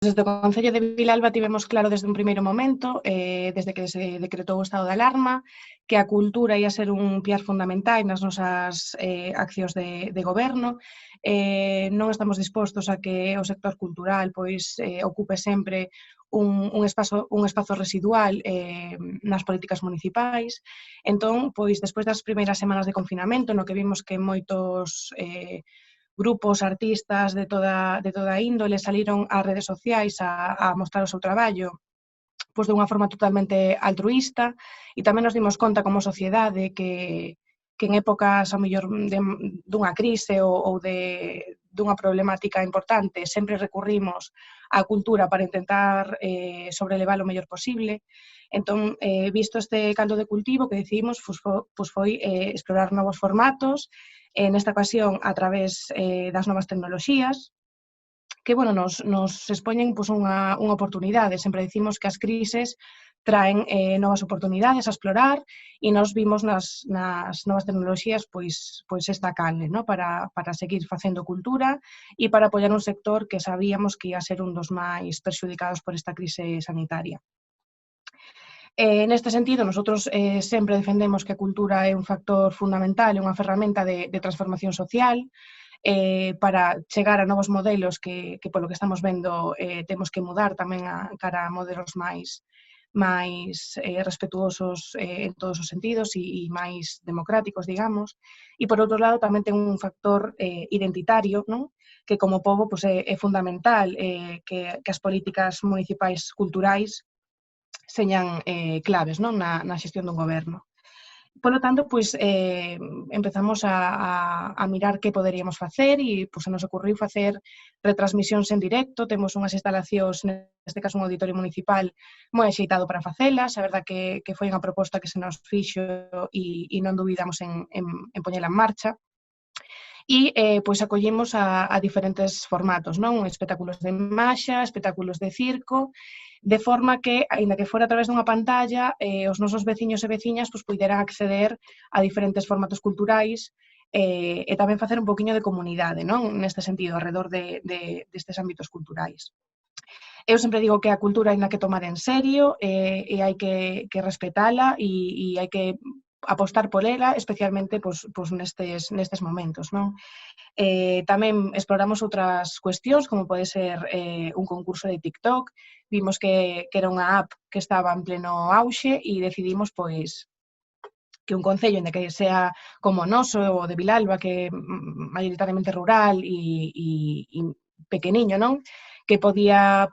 Desde o Concello de Vilalba tivemos claro desde un primeiro momento, desde que se decretou o estado de alarma, que a cultura ia ser un piar fundamental nas nosas accións de goberno. Non estamos dispostos a que o sector cultural ocupe sempre un espazo residual nas políticas municipais. Entón, despois das primeiras semanas de confinamento, no que vimos que moitos grupos, artistas de toda índole saliron ás redes sociais a mostrar o seu traballo dunha forma totalmente altruísta, e tamén nos dimos conta como sociedade que en épocas ao mellor dunha crise ou dunha problemática importante sempre recurrimos á cultura para intentar sobrelevar o mellor posible. Entón, visto este caldo de cultivo, que decidimos foi explorar novos formatos, nesta ocasión a través das novas tecnoloxías, que nos expoñen unha oportunidade. Sempre dicimos que as crises traen novas oportunidades a explorar e nos vimos nas novas tecnoloxías esta canle, no? para seguir facendo cultura e para apoiar un sector que sabíamos que ia ser un dos máis perxudicados por esta crise sanitaria. Neste sentido, nosotros sempre defendemos que a cultura é un factor fundamental, é unha ferramenta de transformación social, para chegar a novos modelos que polo que estamos vendo temos que mudar tamén cara a modelos máis respetuosos en todos os sentidos e máis democráticos, digamos. E, por outro lado, tamén ten un factor identitario, non? Que como pobo é fundamental que as políticas municipais culturais señan claves, non? Na xestión dun goberno. Polo tanto, empezamos a mirar que poderíamos facer e se nos ocurriu facer retransmisións en directo. Temos unhas instalacións, neste caso un auditorio municipal, moi axeitado para facelas. A verdad que foi unha proposta que se nos fixo e non dubidamos en poñela en marcha. E acollemos a diferentes formatos, non? Espectáculos de maxa, espectáculos de circo, de forma que, aínda que fora a través dunha pantalla, os nosos veciños e veciñas puideran acceder a diferentes formatos culturais e tamén facer un poquinho de comunidade, non? Neste sentido, alrededor destes ámbitos culturais. Eu sempre digo que a cultura hai que tomar en serio e hai que respetala e hai que apostar por ela, especialmente nestes momentos, non? Tamén exploramos outras cuestións, como pode ser un concurso de TikTok. Vimos que era unha app que estaba en pleno auxe e decidimos que un concello, que sea como o noso, o de Vilalba, que é maioritariamente rural e pequeniño, non? Que podía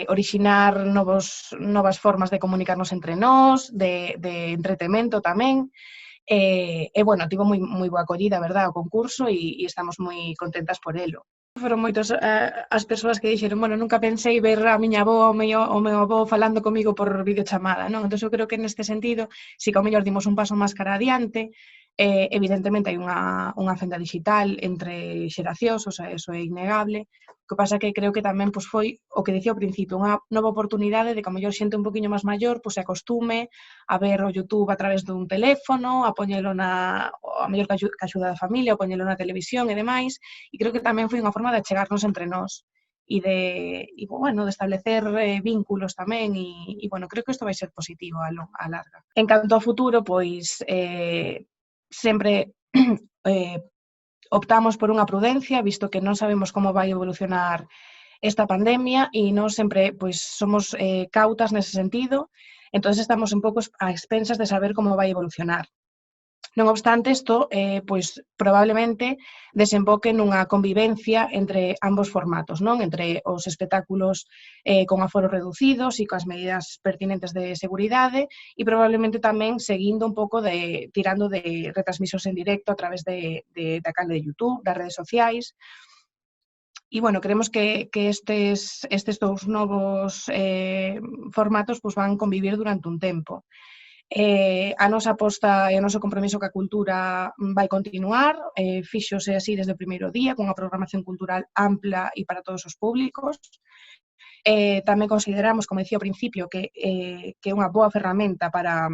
orixinar novas formas de comunicarnos entre nós, de entretemento tamén. Tivo moi boa acollida, verdad, o concurso e estamos moi contentas por elo. Foron moitos as persoas que dixeron, nunca pensei ver a miña avó ou o meu avó falando comigo por videochamada, non? Entón, eu creo que neste sentido, si que ao mellor dimos un paso máis cara adiante, evidentemente hai unha fenda digital entre xeracións, eso é innegable. O que pasa que creo que tamén foi o que dicía ao principio, unha nova oportunidade de que ao mellor xente un poquinho máis maior se acostume a ver o YouTube a través dun teléfono, a poñelo a mellor que axuda da familia, a poñelo na televisión e demais, e creo que tamén foi unha forma de achegarnos entre nós e de establecer vínculos tamén e creo que isto vai ser positivo a larga. En canto ao futuro, sempre optamos por unha prudencia, visto que non sabemos como vai evolucionar esta pandemia e nós sempre somos cautas nese sentido, entón estamos un pouco a expensas de saber como vai evolucionar. Non obstante, isto probablemente desemboque nunha convivencia entre ambos formatos, non? Entre os espectáculos con aforos reducidos e coas medidas pertinentes de seguridade e probablemente tamén seguindo un pouco tirando de retransmisións en directo a través da canle de YouTube, das redes sociais. E, creemos que estes dous novos formatos van convivir durante un tempo. A nosa aposta e o noso compromiso ca cultura vai continuar, fíxose así desde o primeiro día, cunha programación cultural ampla e para todos os públicos. Tamén consideramos, como dicía ao principio, que é unha boa ferramenta para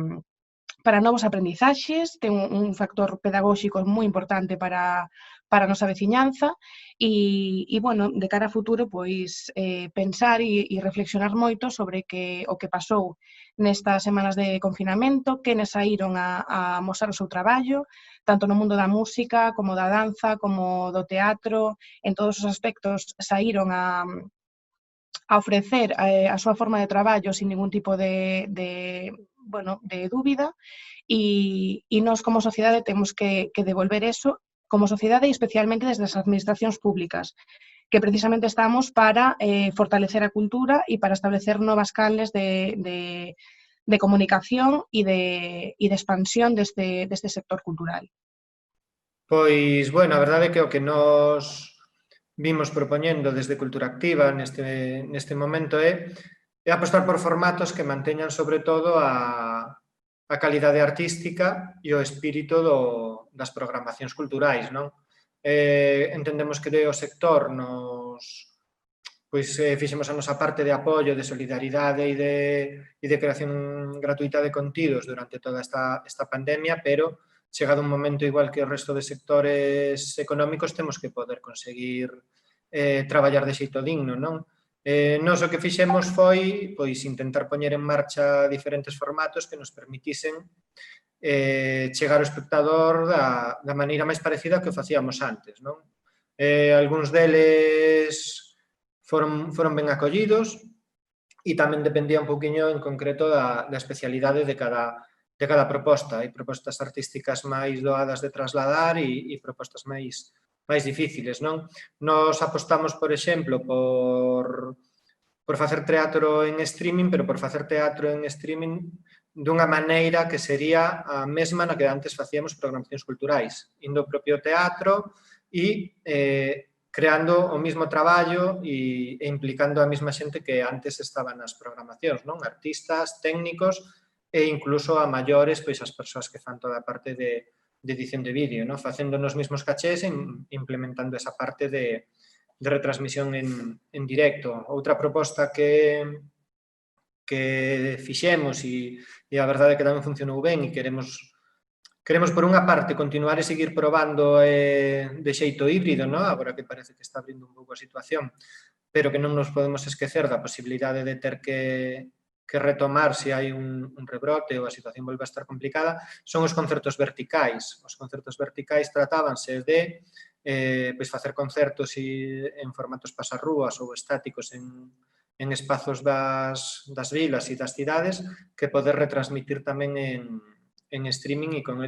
para novos aprendizaxes, ten un factor pedagóxico moi importante para a nosa veciñanza e bueno, de cara a futuro, pois pensar e reflexionar moito sobre o que pasou nestas semanas de confinamento, quenes saíron a mostrar o seu traballo, tanto no mundo da música, como da danza, como do teatro, en todos os aspectos saíron a ofrecer a súa forma de traballo sin ningún tipo de dúbida e nós como sociedade temos que devolver eso como sociedade e especialmente desde as administracións públicas, que precisamente estamos para fortalecer a cultura e para establecer novas canles de comunicación e de expansión deste sector cultural. Pois, bueno, a verdade é que o que nos vimos propoñendo desde Cultura Activa neste momento é apostar por formatos que manteñan sobre todo a calidade artística e o espírito das programacións culturais, non? Entendemos que o sector fixemos a nosa parte de apoio, de solidaridade e de creación gratuita de contidos durante toda esta pandemia, pero chegado un momento igual que o resto de sectores económicos temos que poder conseguir traballar de xeito digno, non? Nos o que fixemos foi intentar poñer en marcha diferentes formatos que nos permitisen chegar ao espectador da maneira máis parecida que o facíamos antes, non? Algúns deles foron ben acollidos e tamén dependía un pouquiño en concreto da especialidade de cada proposta. Hai propostas artísticas máis doadas de trasladar e propostas máis difíciles, non? Nos apostamos, por exemplo, por facer teatro en streaming, pero por facer teatro en streaming dunha maneira que sería a mesma na que antes facíamos programacións culturais, indo ao propio teatro e creando o mesmo traballo e implicando a mesma xente que antes estaba nas programacións, non? Artistas, técnicos e incluso a maiores, pois as persoas que fan toda a parte de edición de vídeo, non? Facendo nos mesmos cachés e implementando esa parte de retransmisión en directo. Outra proposta que fixemos e a verdade é que tamén funcionou ben e queremos por unha parte continuar e seguir probando de xeito híbrido, non? Agora que parece que está abrindo un pouco a situación, pero que non nos podemos esquecer da posibilidade de ter que retomar se hai un rebrote ou a situación volve a estar complicada, son os concertos verticais. Os concertos verticais tratábanse de facer concertos en formatos pasarrúas ou estáticos en espazos das vilas e das cidades que poder retransmitir tamén en streaming e con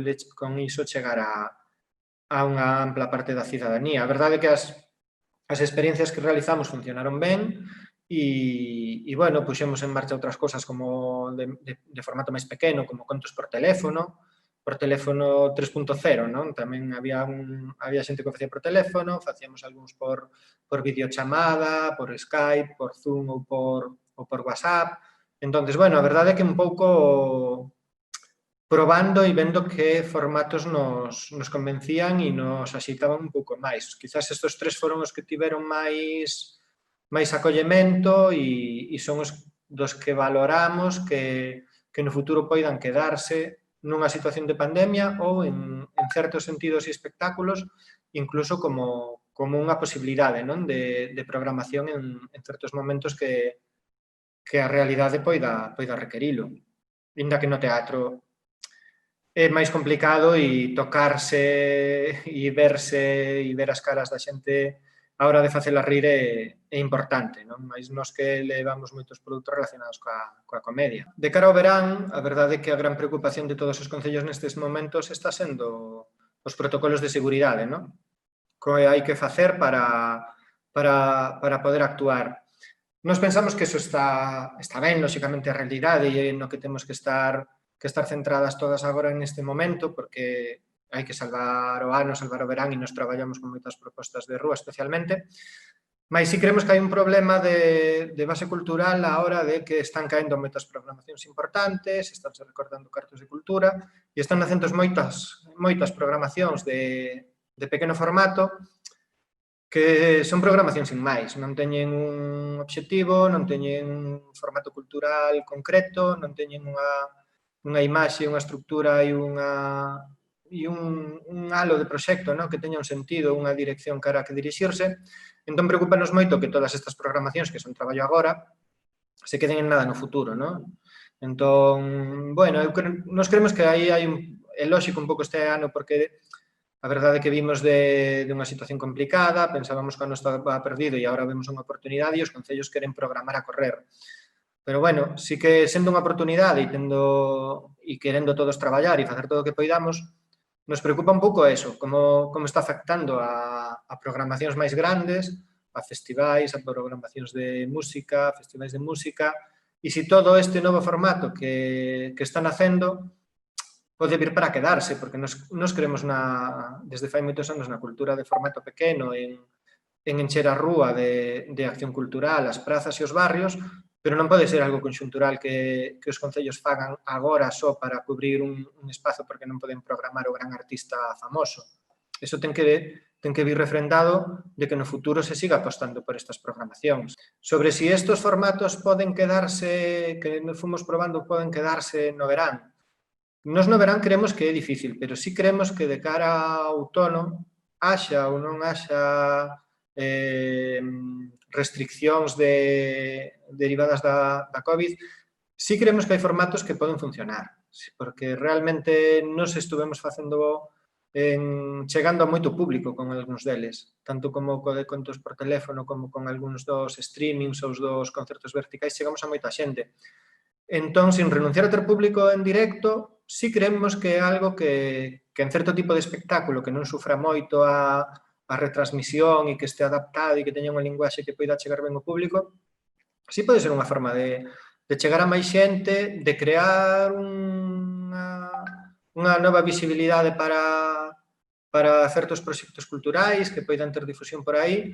iso chegar a unha ampla parte da cidadanía. A verdade é que as experiencias que realizamos funcionaron ben e bueno, puxemos en marcha outras cosas como de formato máis pequeno, como contos por teléfono 3.0, non? Tamén había xente que o facía por teléfono, facíamos algúns por videochamada, por Skype, por Zoom ou por WhatsApp. Entonces, bueno, a verdade é que un pouco probando e vendo que formatos nos convencían e nos axitaban un pouco máis. Quizás estes tres foron os que tiveron máis acollemento e son os dos que valoramos que no futuro poidan quedarse nunha situación de pandemia ou en certos sentidos e espectáculos incluso como unha posibilidade, non, de programación en certos momentos que a realidade poida requerilo. Ainda que no teatro é máis complicado e tocarse e verse e ver as caras da xente a hora de facela rir é importante, non? Mais nos que levamos moitos produtos relacionados coa comedia. De cara ao verán, a verdade é que a gran preocupación de todos os concellos nestes momentos está sendo os protocolos de seguridade, non? Que hai que facer para poder actuar. Nos pensamos que eso está ben, lóxicamente, a realidade e no que temos que estar centradas todas agora neste momento, porque hai que salvar o ano, salvar o verán e nos traballamos con moitas propostas de rúa especialmente, mas si creemos que hai un problema de base cultural a hora de que están caendo moitas programacións importantes, estánse recortando cartos de cultura e están nacendo moitas programacións de pequeno formato que son programacións sin máis, non teñen un obxectivo, non teñen un formato cultural concreto, non teñen unha imaxe, unha estructura e un halo de proxecto, non? Que teña un sentido, unha dirección cara a que dirixirse. Entón, preocupanos moito que todas estas programacións que son traballo agora se queden en nada no futuro, non? Entón, bueno, nos creemos que aí hai é lógico un pouco este ano porque a verdade é que vimos de unha situación complicada, pensábamos que o ano estaba perdido e agora vemos unha oportunidade e os concellos queren programar a correr. Pero, bueno, sí que sendo unha oportunidade e querendo todos traballar e facer todo o que poidamos, nos preocupa un pouco eso, como está afectando a programacións máis grandes, a festivais, a programacións de música, a festivais de música, e se todo este novo formato que están facendo pode vir para quedarse, porque nos creemos desde fai moitos anos na cultura de formato pequeno, en encher a rúa de acción cultural, as prazas e os barrios, pero non pode ser algo conxuntural que os concellos fagan agora só para cubrir un espazo porque non poden programar o gran artista famoso. Iso ten que vir refrendado de que no futuro se siga apostando por estas programacións. Sobre si estos formatos poden quedarse, que nos fomos probando, poden quedarse no verán. Nos no verán creemos que é difícil, pero sí creemos que de cara ao outono haxa ou non haxa restriccións derivadas da COVID, sí creemos que hai formatos que poden funcionar, porque realmente nos estuvemos facendo chegando a moito público con algúns deles, tanto como co de contos por teléfono como con algúns dos streamings ou dos concertos verticais, chegamos a moita xente. Entón, sin renunciar a ter público en directo, sí creemos que é algo que en certo tipo de espectáculo que non sufra moito a retransmisión e que este adaptado e que teña unha linguaxe que poida chegar ben ao público, sí pode ser unha forma de chegar a máis xente, de crear unha nova visibilidade para certos proxectos culturais que poidan ter difusión por aí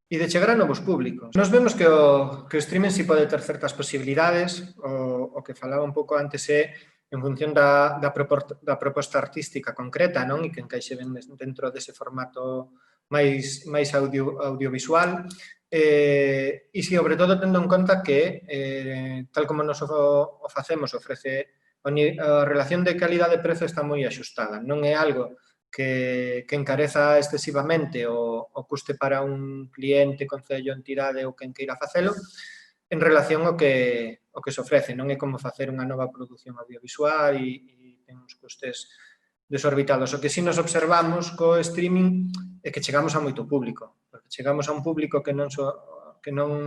e de chegar a novos públicos. Nos vemos que o streaming sí pode ter certas posibilidades, o que falaba un pouco antes é en función da proposta artística concreta, non? E que encaixe ben dentro dese formato máis audiovisual, e sobre todo tendo en conta que, tal como nos o facemos, ofrece a relación de calidade-prezo está moi axustada, non é algo que encareza excesivamente o custe para un cliente, concello, entidade ou quen queira facelo en relación ao que se ofrece. Non é como facer unha nova produción audiovisual e ten uns custes desorbitados. O que si nos observamos co streaming é que chegamos a moito público, porque chegamos a un público que non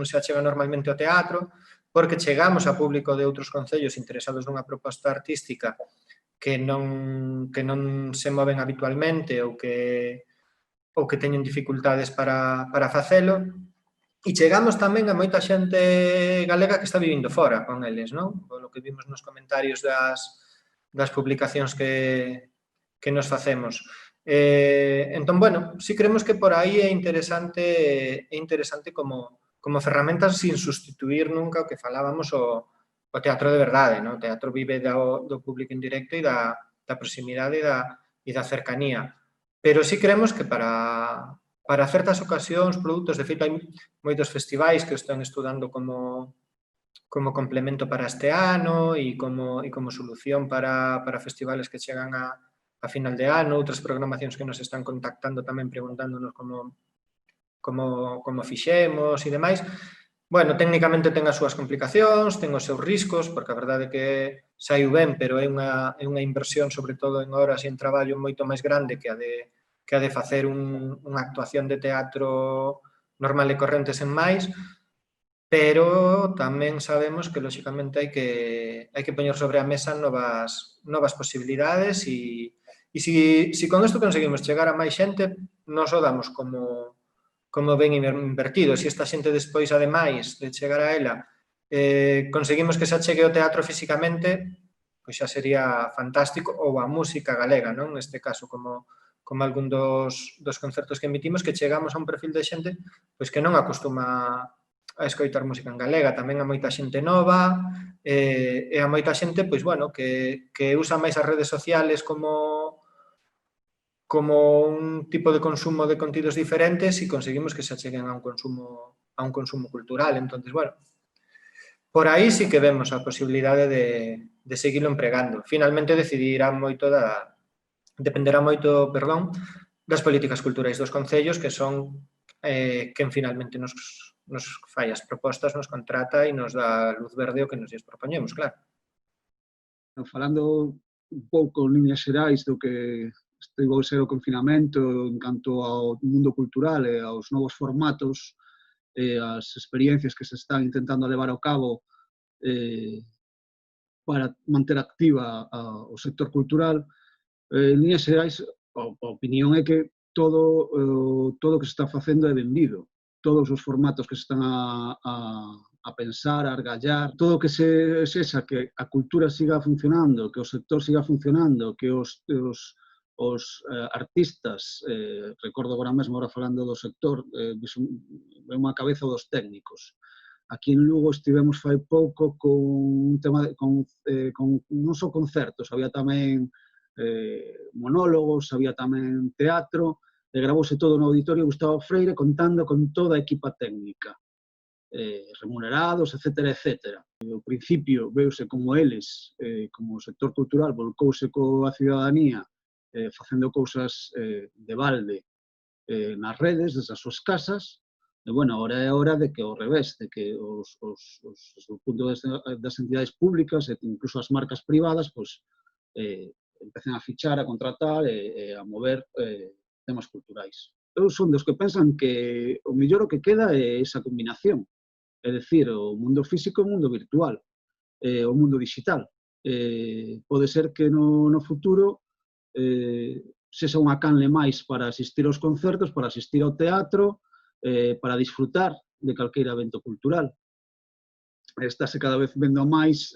se achega normalmente ao teatro, porque chegamos a público de outros concellos interesados nunha proposta artística que non se moven habitualmente ou que teñen dificultades para facelo, e chegamos tamén a moita xente galega que está vivindo fora con eles, non? Polo que vimos nos comentarios das publicacións que nos facemos. Entón, bueno, sí creemos que por aí é interesante como ferramentas sin sustituir nunca o que falábamos o teatro de verdade, non? O teatro vive do público en directo e da proximidade e da cercanía. Pero sí creemos que para certas ocasións, produtos, de feito, hai moitos festivais que están estudando como complemento para este ano e como solución para festivales que chegan a final de ano, outras programacións que nos están contactando tamén preguntándonos como fixemos e demais. Bueno, técnicamente ten as súas complicacións, ten os seus riscos, porque a verdade é que saiu ben, pero é unha inversión, sobre todo en horas e en traballo, moito máis grande que a de facer unha actuación de teatro normal e corrente sen máis, pero tamén sabemos que, lóxicamente, hai que poñer sobre a mesa novas posibilidades e se con isto conseguimos chegar a máis xente, nos o damos como ben invertido. Se esta xente despois, ademais de chegar a ela, conseguimos que se achegue ao teatro físicamente, pois xa sería fantástico, ou a música galega, non? Neste caso, como algún dos concertos que emitimos, que chegamos a un perfil de xente pois que non acostuma a escoitar música en galega, tamén a moita xente nova, e a moita xente, pois, bueno, que usa máis as redes sociales como un tipo de consumo de contidos diferentes e conseguimos que se acheguen a un consumo cultural. Entonces, bueno, por aí sí que vemos a posibilidade de seguirlo empregando. Finalmente dependerá moito, das políticas culturais dos concellos, que son quen finalmente nos fai as propostas, nos contrata e nos dá luz verde o que nos propoñemos, claro. Falando un pouco en líneas xerais do que estivo a ser o confinamento en canto ao mundo cultural e aos novos formatos e as experiencias que se están intentando levar ao cabo para manter activa o sector cultural, en líneas xerais, a opinión é que todo o que se está facendo é benvido. Todos os formatos que se están a pensar, a argallar, todo o que sexa que a cultura siga funcionando, que o sector siga funcionando, que os artistas, recordo agora mesmo, falando do sector, ven unha cabeza dos técnicos. Aquí en Lugo estivemos fai pouco con un tema, non só concertos, había tamén monólogos, había tamén teatro, e gravouse todo no auditorio Gustavo Freire contando con toda a equipa técnica, remunerados, etcétera, etcétera. Ao principio veuse como eles, como o sector cultural, volcouse coa cidadanía facendo cousas de balde nas redes, desde as súas casas, e, bueno, agora é hora de que ao revés, de que o punto das entidades públicas e incluso as marcas privadas, pois, empecen a fichar, a contratar e a mover temas culturais. Eu son dos que pensan que o mellor o que queda é esa combinación, é dicir, o mundo físico e o mundo virtual, o mundo digital. Pode ser que no futuro sexa unha canle máis para asistir aos concertos, para asistir ao teatro, para disfrutar de calqueira evento cultural. Estáse cada vez vendo máis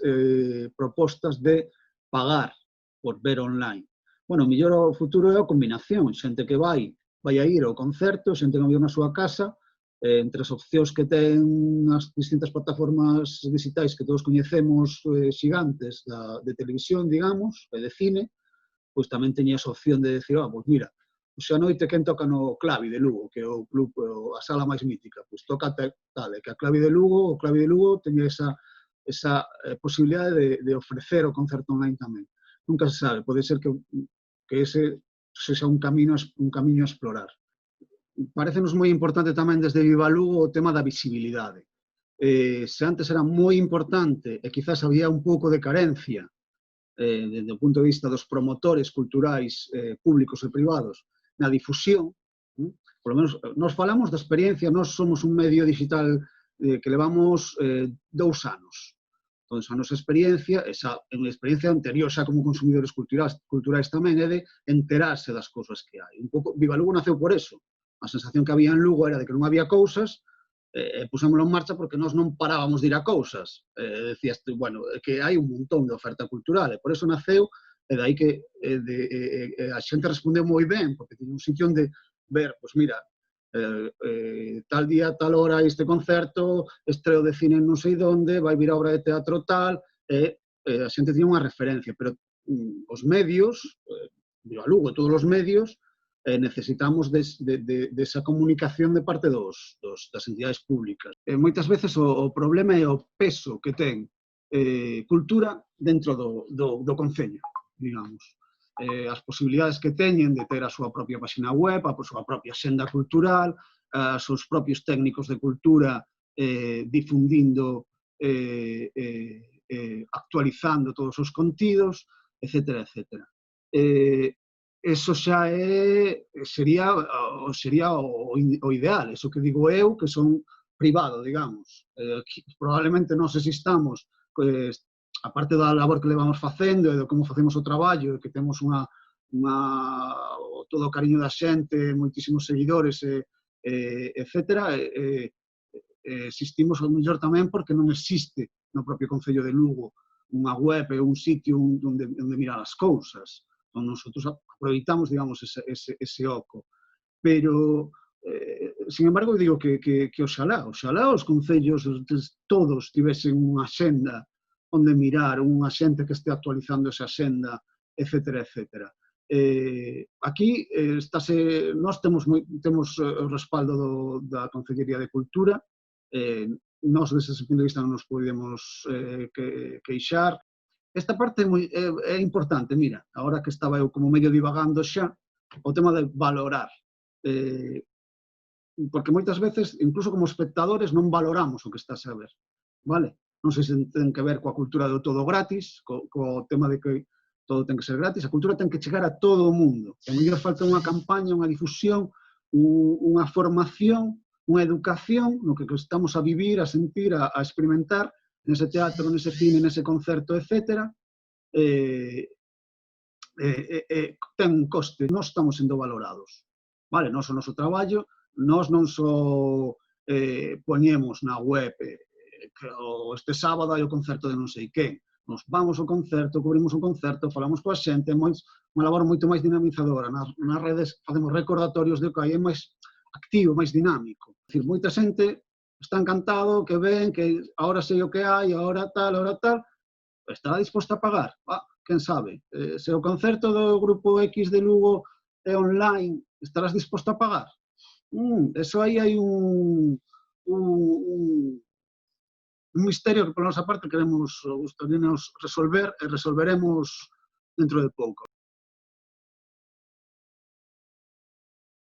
propostas de pagar por ver online. Bueno, o mellor ao futuro é a combinación, xente que vai a ir ao concerto, xente que vai na súa casa, entre as opcións que ten as distintas plataformas digitais que todos coñecemos, xigantes de televisión, digamos, e de cine, pois tamén teña esa opción de decir, pois mira, xa noite quen toca no Clavi de Lugo, que é o club, a sala máis mítica, pois toca tal, e que o Clavi de Lugo teña esa posibilidade de ofrecer o concerto online tamén. Nunca se sabe, pode ser que ese sexa un camiño a explorar. Parécenos moi importante tamén desde Viva Lugo o tema da visibilidade. Se antes era moi importante e quizás había un pouco de carencia desde o punto de vista dos promotores culturais públicos e privados na difusión, por lo menos nos falamos da experiencia, nós somos un medio digital que levamos 2 anos. Entón, a nosa experiencia, en experiencia anterior xa como consumidores culturais tamén, é de enterarse das cousas que hai. Un pouco, Viva Lugo naceu por eso. A sensación que había en Lugo era de que non había cousas, pusémoslo en marcha porque nós non parábamos de ir a cousas. Decías, bueno, que hai un montón de oferta cultural, e por eso naceu, e dai que a xente respondeu moi ben, porque tiña un sitio onde ver, pois mira, tal día, tal hora, este concerto, estreo de cine non sei onde, vai vir a obra de teatro tal, e a xente tiña unha referencia, pero os medios, Viva Lugo e todos os medios, necesitamos desa comunicación de parte das entidades públicas. Moitas veces o problema é o peso que ten cultura dentro do concello, digamos. As posibilidades que teñen de ter a súa propia página web, a súa propia xenda cultural, os seus propios técnicos de cultura difundindo, actualizando todos os contidos, etcétera, etcétera. Eso xa sería o ideal, eso que digo eu, que son privado, digamos. Probablemente nós existamos, a parte da labor que levamos facendo e de como facemos o traballo, que temos todo o cariño da xente, moitísimos seguidores, etcétera, existimos ao mellor tamén porque non existe no propio Concello de Lugo unha web e un sitio onde mirar as cousas. Nosotros aproveitamos, digamos, ese oco. Pero, sin embargo, digo que oxalá os concellos todos tivesen unha xenda onde mirar, unha xente que este actualizando esa xenda, etcétera, etcétera. Aquí, nós temos o respaldo da Concellería de Cultura, nós desde ese punto de vista non nos podemos queixar. Esta parte é importante, mira, agora que estaba eu como medio divagando xa, o tema de valorar. Porque moitas veces, incluso como espectadores, non valoramos o que estás a ver, vale? Non sei se ten que ver coa cultura do todo gratis, co tema de que todo ten que ser gratis, a cultura ten que chegar a todo o mundo. E a mellor falta unha campaña, unha difusión, unha formación, unha educación no que estamos a vivir, a sentir, a experimentar, nese teatro, nese cine, nese concerto, etc. Ten un coste, nós estamos sendo valorados. Vale, nós o noso traballo, nós non só poñemos na web que este sábado hai o concerto de non sei quen. Nos vamos ao concerto, cubrimos o concerto, falamos coa xente, é unha labor moito máis dinamizadora. Nas redes facemos recordatorios de que hai, é máis activo, máis dinámico. É dicir, moita xente está encantado, que ven, que agora sei o que hai, agora tal, estará disposta a pagar? Quen sabe? Se o concerto do grupo X de Lugo é online, estarás disposto a pagar? Eso aí hai un misterio que, por nosa parte, gustaríanos resolver e resolveremos dentro de pouco.